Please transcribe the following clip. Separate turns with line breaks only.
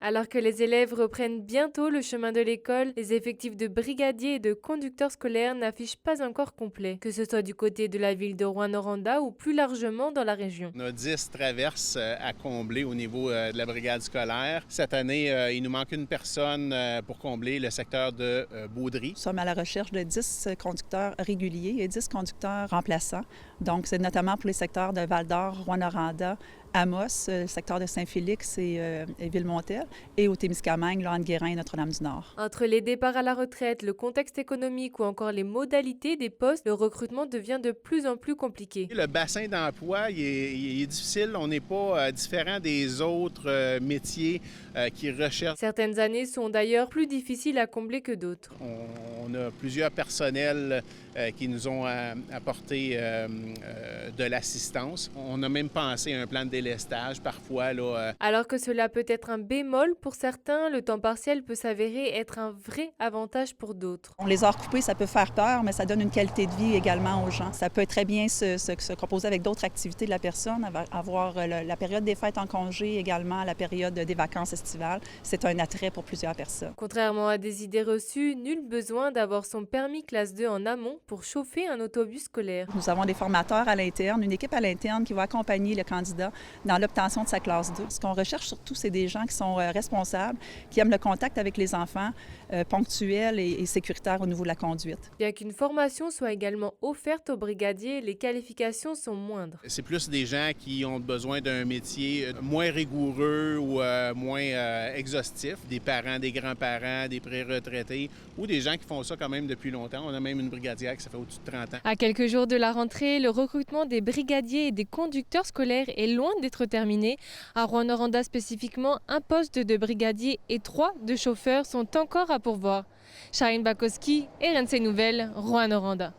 Alors que les élèves reprennent bientôt le chemin de l'école, les effectifs de brigadiers et de conducteurs scolaires n'affichent pas encore complet, que ce soit du côté de la ville de Rouyn-Noranda ou plus largement dans la région.
On a 10 traverses à combler au niveau de la brigade scolaire. Cette année, il nous manque une personne pour combler le secteur de Baudry.
Nous sommes à la recherche de 10 conducteurs réguliers et 10 conducteurs remplaçants. Donc, c'est notamment pour les secteurs de Val-d'Or, Rouyn-Noranda, Amos, le secteur de Saint-Félix et Ville-Montel, et au Témiscamingue, entre Guérin et Notre-Dame-du-Nord.
Entre les départs à la retraite, le contexte économique ou encore les modalités des postes, le recrutement devient de plus en plus compliqué.
Le bassin d'emploi il est difficile. On n'est pas différent des autres métiers qui recherchent.
Certaines années sont d'ailleurs plus difficiles à combler que d'autres.
On a plusieurs personnels qui nous ont apporté de l'assistance. On a même pensé à un plan de délestage parfois.
Alors que cela peut être un bémol pour certains, le temps partiel peut s'avérer être un vrai avantage pour d'autres.
Les heures coupées, ça peut faire peur, mais ça donne une qualité de vie également aux gens. Ça peut très bien se composer avec d'autres activités de la personne, avoir la période des fêtes en congé également, la période des vacances estivales. C'est un attrait pour plusieurs personnes.
Contrairement à des idées reçues, nul besoin d'avoir son permis classe 2 en amont pour chauffer un autobus scolaire.
Nous avons des formateurs à l'interne, une équipe à l'interne qui va accompagner le candidat dans l'obtention de sa classe 2. Ce qu'on recherche surtout, c'est des gens qui sont responsables, qui aiment le contact avec les enfants, ponctuels et sécuritaires au niveau de la conduite.
Bien qu'une formation soit également offerte aux brigadiers, les qualifications sont moindres.
C'est plus des gens qui ont besoin d'un métier moins rigoureux ou moins exhaustif. Des parents, des grands-parents, des pré-retraités ou des gens qui font ça quand même depuis longtemps. On a même une brigadière qui ça fait au-dessus de 30 ans.
À quelques jours de la rentrée, le recrutement des brigadiers et des conducteurs scolaires est loin d'être terminé. À Rouyn-Noranda spécifiquement, un poste de brigadier et 3 de chauffeurs sont encore à pourvoir. Charine Bakowski, RNC Nouvelles, Rouyn-Noranda.